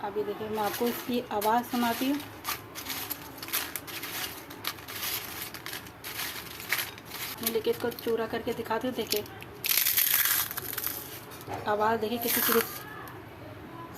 अभी देखिए मैं आपको इसकी आवाज़ सुनाती हूँ। मैं लेके इसको चूरा करके दिखाती हूँ। देखिए आवाज़ देखिए कितनी क्रिस्प,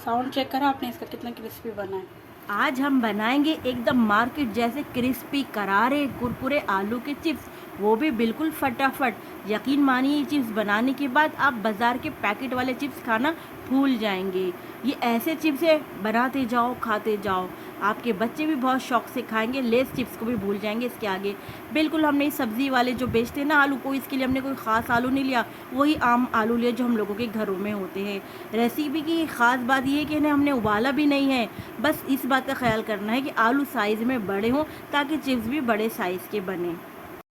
साउंड चेक करा आपने इसका कितना क्रिस्पी बना है। आज हम बनाएंगे एकदम मार्केट जैसे क्रिस्पी करारे कुरकुरे आलू के चिप्स, वो भी बिल्कुल फटाफट। यकीन मानिए ये चिप्स बनाने के बाद आप बाज़ार के पैकेट वाले चिप्स खाना भूल जाएंगे। ये ऐसे चिप्स है, बनाते जाओ खाते जाओ, आपके बच्चे भी बहुत शौक से खाएंगे, लेस चिप्स को भी भूल जाएंगे इसके आगे। बिल्कुल हमने इस सब्ज़ी वाले जो बेचते हैं ना आलू को, इसके लिए हमने कोई ख़ास आलू नहीं लिया, वही आम आलू लिया जो हम लोगों के घरों में होते हैं। रेसिपी की ख़ास बात ये है कि इन्हें हमने उबाला भी नहीं है, बस इस बात का ख्याल करना है कि आलू साइज़ में बड़े हों ताकि चिप्स भी बड़े साइज़ के बने।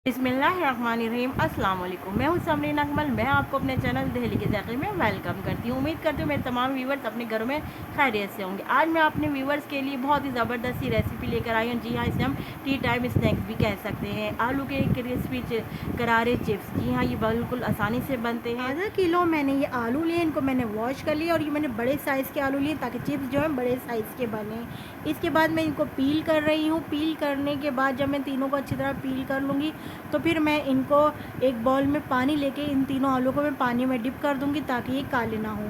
बिस्मिल्लाहिर्रहमानिर्रहीम, अस्सलाम वालेकुम। मैं हूं समरीन अकमल। मैं आपको अपने चैनल दहली के ज़ायक़े में वेलकम करती हूं। उम्मीद करती हूँ मेरे तमाम व्यूवर्स अपने घरों में खैरियत से होंगे। आज मैं अपने व्यूवर्स के लिए बहुत ही ज़बरदस्त सी रेसिपी लेकर आई हूँ। जी हाँ, इसे हम टी टाइम स्नैक्स भी कह सकते हैं। आलू के क्रिस्पी करारे चिप्स। जी हाँ, ये बिल्कुल आसानी से बनते हैं। आधा किलो मैंने ये आलू लिए, इनको मैंने वॉश कर लिया और ये मैंने बड़े साइज़ के आलू लिए ताकि चिप्स जो है बड़े साइज़ के बने। इसके बाद मैं इनको पील कर रही हूँ। पील करने के बाद जब मैं तीनों को अच्छी तरह पील कर लूँगी तो फिर मैं इनको एक बाउल में पानी लेके इन तीनों आलू को मैं पानी में डिप कर दूंगी ताकि ये काले ना हो।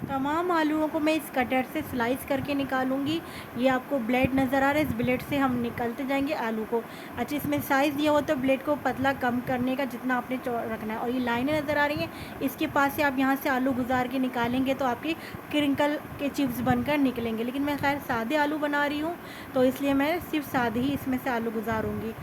तमाम आलूओं को मैं इस कटर से स्लाइस करके निकालूंगी। ये आपको ब्लेड नज़र आ रहा है, इस ब्लेड से हम निकलते जाएंगे आलू को। अच्छा, इसमें साइज़ दिया हो तो ब्लेड को पतला कम करने का जितना आपने रखना है। और ये लाइनें नज़र आ रही हैं, इसके पास से आप यहाँ से आलू गुजार के निकालेंगे तो आपके क्रिंकल के चिप्स बनकर निकलेंगे। लेकिन मैं खैर सादे आलू बना रही हूँ तो इसलिए मैं सिर्फ सादे ही इसमें से आलू गुजारूँगी।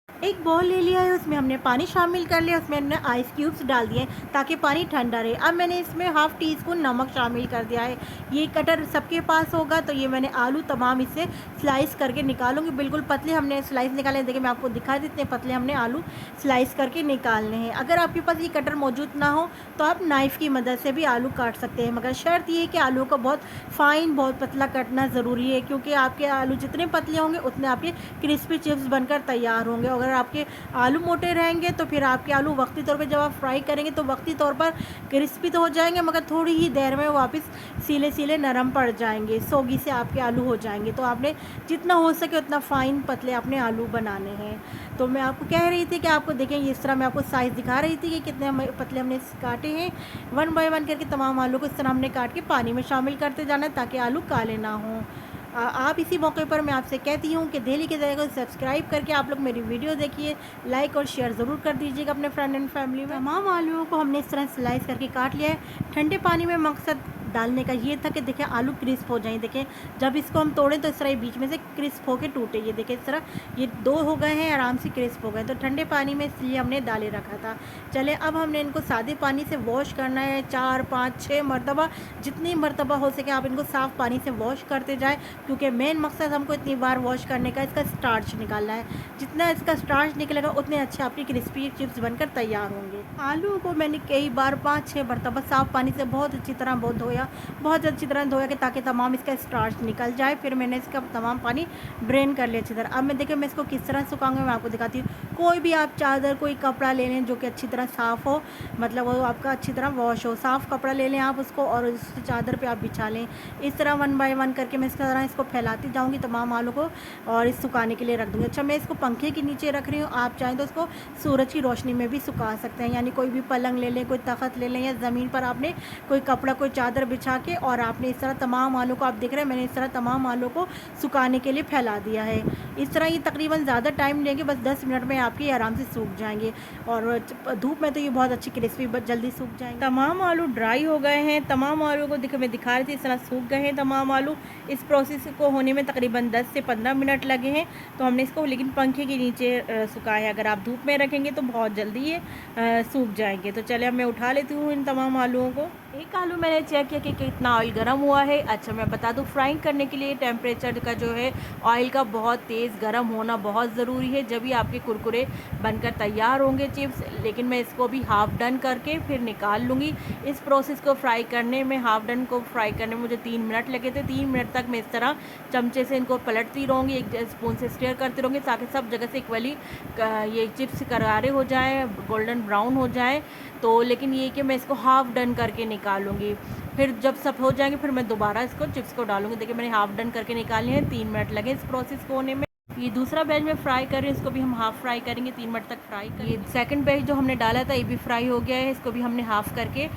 एक बॉल ले लिया है, उसमें हमने पानी शामिल कर लिया, उसमें हमने आइस क्यूब्स डाल दिए ताकि पानी ठंडा रहे। अब मैंने इसमें हाफ़ टी स्पून नमक शामिल कर दिया है। ये कटर सबके पास होगा तो ये मैंने आलू तमाम इससे स्लाइस करके निकालूंगी। बिल्कुल पतले हमने स्लाइस निकाले। देखिए मैं आपको दिखा दी इतने पतले हमने आलू स्लाइस करके निकालने हैं। अगर आपके पास ये कटर मौजूद ना हो तो आप नाइफ़ की मदद से भी आलू काट सकते हैं, मगर शर्त ये है कि आलू को बहुत फ़ाइन बहुत पतला कटना ज़रूरी है, क्योंकि आपके आलू जितने पतले होंगे उतने आपके क्रिस्पी चिप्स बनकर तैयार होंगे। अगर आपके आलू मोटे रहेंगे तो फिर आपके आलू वक्ती तौर पे जब आप फ्राई करेंगे तो वक्ती तौर पर क्रिस्पी तो हो जाएंगे, मगर थोड़ी ही देर में वापस सीले सीले नरम पड़ जाएंगे, सोगी से आपके आलू हो जाएंगे। तो आपने जितना हो सके उतना फ़ाइन पतले अपने आलू बनाने हैं। तो मैं आपको कह रही थी कि आपको देखें इस तरह मैं आपको साइज़ दिखा रही थी कि कितने पतले हमने काटे हैं। वन बाय वन करके तमाम आलू को इस तरह हमने काट के पानी में शामिल करते जाना है ताकि आलू काले ना हों। आप इसी मौके पर मैं आपसे कहती हूँ कि दहली के ज़ायक़े को सब्सक्राइब करके आप लोग मेरी वीडियो देखिए, लाइक और शेयर ज़रूर कर दीजिएगा अपने फ्रेंड एंड फैमिली में। तमाम आलूओं को हमने इस तरह स्लाइस करके काट लिया है। ठंडे पानी में मकसद डालने का ये था कि देखें आलू क्रिस्प हो जाएं। देखें जब इसको हम तोड़ें तो इस तरह बीच में से क्रिस्प होके टूटे। ये देखें इस तरह ये दो हो गए हैं, आराम से क्रिस्प हो गए। तो ठंडे पानी में इसलिए हमने डाले रखा था। चले अब हमने इनको सादे पानी से वॉश करना है 4 5 6 मरतबा, जितनी मरतबा हो सके आप इनको साफ़ पानी से वॉश करते जाएँ, क्योंकि मेन मकसद हमको इतनी बार वॉश करने का इसका स्टार्च निकालना है। जितना इसका स्टार्च निकलेगा उतने अच्छे आपकी क्रिस्पी चिप्स बनकर तैयार होंगे। आलू को मैंने कई बार 5 6 मरतबा साफ़ पानी से बहुत अच्छी तरह बहुत अच्छी तरह धोया कि ताकि तमाम इसका स्टार्च निकल जाए। फिर मैंने इसका तमाम पानी ड्रेन कर लिया अच्छी तरह। अब मैं देखिए मैं इसको किस तरह सुखाऊंगी मैं आपको दिखाती हूँ। कोई भी आप चादर कोई कपड़ा ले लें जो कि अच्छी तरह साफ़ हो, मतलब वो आपका अच्छी तरह वॉश हो, साफ़ कपड़ा ले लें आप उसको और उस चादर पे आप बिछा लें। इस तरह वन बाय वन करके मैं इस तरह इसको फैलाती जाऊँगी तमाम आलू को और इस सुखाने के लिए रख दूँगी। अच्छा, मैं इसको पंखे के नीचे रख रही हूँ, आप चाहें तो इसको सूरज की रोशनी में भी सुखा सकते हैं। यानी कोई भी पलंग ले लें, कोई तख्त ले लें या ज़मीन पर आपने कोई कपड़ा कोई चादर बिछा के और आपने इस तरह तमाम आलू को आप देख रहे हैं मैंने इस तरह तमाम आलू को सुखाने के लिए फैला दिया है। इस तरह ये तकरीबन ज़्यादा टाइम लेंगे, बस 10 मिनट में आपके आराम से सूख जाएंगे और धूप में तो ये बहुत अच्छी क्रिस्पी जल्दी सूख जाएंगे। तमाम आलू ड्राई हो गए हैं। तमाम आलू को देखो मैं दिखा रही थी इस तरह सूख गए हैं तमाम आलू। इस प्रोसेस को होने में तकरीबन 10 से 15 मिनट लगे हैं। तो हमने इसको लेकिन पंखे के नीचे सुखाया है। अगर आप धूप में रखेंगे तो बहुत जल्दी ये सूख जाएंगे। तो चले अब मैं उठा लेती हूँ इन तमाम आलूओं को। एक आलू मैंने चेक किया कि कितना ऑयल गर्म हुआ है। अच्छा, मैं बता दूं फ्राइंग करने के लिए टेम्परेचर का जो है ऑयल का बहुत तेज़ गर्म होना बहुत ज़रूरी है, जब भी आपके कुरकुरे बनकर तैयार होंगे चिप्स। लेकिन मैं इसको भी हाफ़ डन करके फिर निकाल लूँगी। इस प्रोसेस को फ्राई करने में हाफ़ डन को फ्राई करने में मुझे 3 मिनट लगे थे। 3 मिनट तक मैं इस तरह चमचे से इनको पलटती रहूँगी, एक स्पून से स्टेयर करती रहूँगी ताकि सब जगह से इक्वली ये चिप्स करारे हो जाएँ, गोल्डन ब्राउन हो जाए। तो लेकिन ये कि मैं इसको हाफ़ डन करके निकालूंगी। फिर जब सब हो जाएंगे फिर मैं दोबारा इसको चिप्स को डालूंगी। देखिए मैंने हाफ डन करके निकाले हैं, 3 मिनट लगे इस प्रोसेस को होने में। ये दूसरा बैच में फ्राई कर रहे हैं, इसको भी हम हाफ फ्राई करेंगे, 3 मिनट तक फ्राई करेंगे। ये सेकंड बैच जो हमने डाला था ये भी फ्राई हो गया है, इसको भी हमने हाफ करके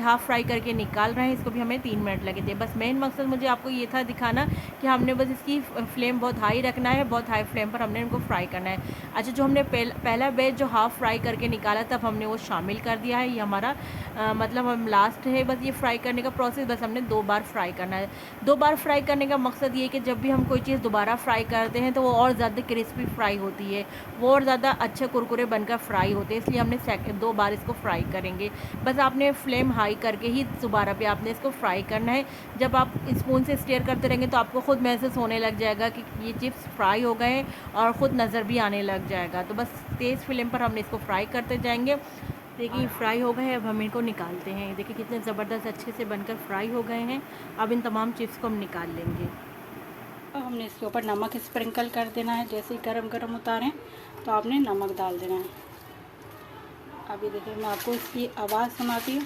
हाफ फ्राई करके निकाल रहे हैं। इसको भी हमें 3 मिनट लगे थे। बस मेन मकसद मुझे आपको ये था दिखाना कि हमने बस इसकी फ्लेम बहुत हाई रखना है, बहुत हाई फ्लेम पर हमने इनको फ्राई करना है। अच्छा, जो हमने पहला बैच जो हाफ फ्राई करके निकाला तब हमने वो शामिल कर दिया है। ये हमारा मतलब हम लास्ट है बस ये फ्राई करने का प्रोसेस। बस हमने 2 बार फ्राई करना है। 2 बार फ्राई करने का मकसद ये है कि जब भी हम कोई चीज़ दोबारा फ्राई करते हैं तो वो और ज़्यादा क्रिस्पी फ्राई होती है, वो और ज़्यादा अच्छे कुरकुरे बनकर फ्राई होते हैं। इसलिए हमने 2 बार इसको फ्राई करेंगे। बस आपने फ्लेम हाई करके ही दोबारा पे आपने इसको फ्राई करना है। जब आप स्पून से स्टेयर करते रहेंगे तो आपको ख़ुद महसूस होने लग जाएगा कि ये चिप्स फ्राई हो गए हैं और ख़ुद नज़र भी आने लग जाएगा। तो बस तेज़ फ्लेम पर हमने इसको फ्राई करते जाएंगे। देखिए फ्राई हो गए, अब हम इनको निकालते हैं। देखिए कितने ज़बरदस्त अच्छे से बनकर फ्राई हो गए हैं। अब इन तमाम चिप्स को हम निकाल लेंगे। अब हमने इसके ऊपर नमक स्प्रिंकल कर देना है। जैसे ही गरम गरम उतारें तो आपने नमक डाल देना है। अभी देखिए मैं आपको इसकी आवाज़ सुनाती हूँ।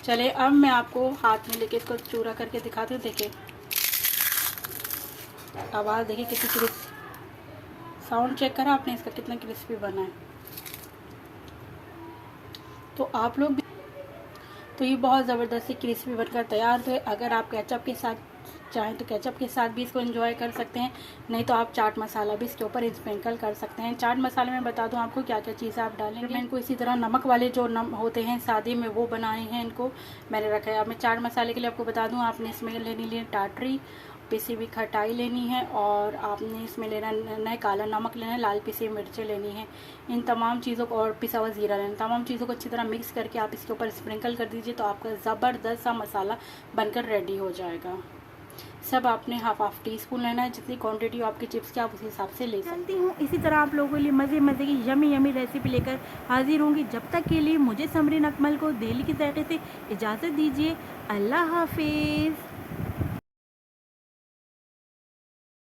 चलिए अब मैं आपको हाथ में लेके इसको चूरा करके दिखाती हूँ। देखिए आवाज़ देखिए कितनी क्रिस्पी, साउंड चेक करा आपने इसका कितना क्रिस्पी बना है। तो आप लोग भी, तो ये बहुत ज़बरदस्ती क्रिस्पी बनकर तैयार हुए। अगर आप केचप के साथ चाहें तो केचप के साथ भी इसको एंजॉय कर सकते हैं, नहीं तो आप चाट मसाला भी इसके ऊपर स्प्रिंकल कर सकते हैं। चाट मसाले में बता दूं आपको क्या क्या चीज़ें आप डालेंगे। मैं इनको इसी तरह नमक वाले जो होते हैं सादे में वो बनाए हैं, इनको मैंने रखा है। अब मैं चाट मसाले के लिए आपको बता दूँ, आपने इसमें लेनी टाटरी, पिसी हुई खटाई लेनी है और आपने इसमें लेना है काला नमक लेना है, लाल पिसी मिर्चें लेनी है। इन तमाम चीज़ों को और पिसा हुआ ज़ीरा लेना, तमाम चीज़ों को अच्छी तरह मिक्स करके आप इसके ऊपर स्प्रिंकल कर दीजिए तो आपका ज़बरदस्त सा मसाला बनकर रेडी हो जाएगा। सब आपने हाफ टी स्पून लेना है, जितनी क्वांटिटी हो आपकी चिप्स की आप उस हिसाब से ले सकते जानती हूँ इसी तरह आप लोगों के लिए मज़े मज़े की यमी रेसिपी लेकर हाजिर होंगी। जब तक के लिए मुझे समरीन अकमल को दिल्ली के जायके से इजाज़त दीजिए। अल्लाह हाफिज़।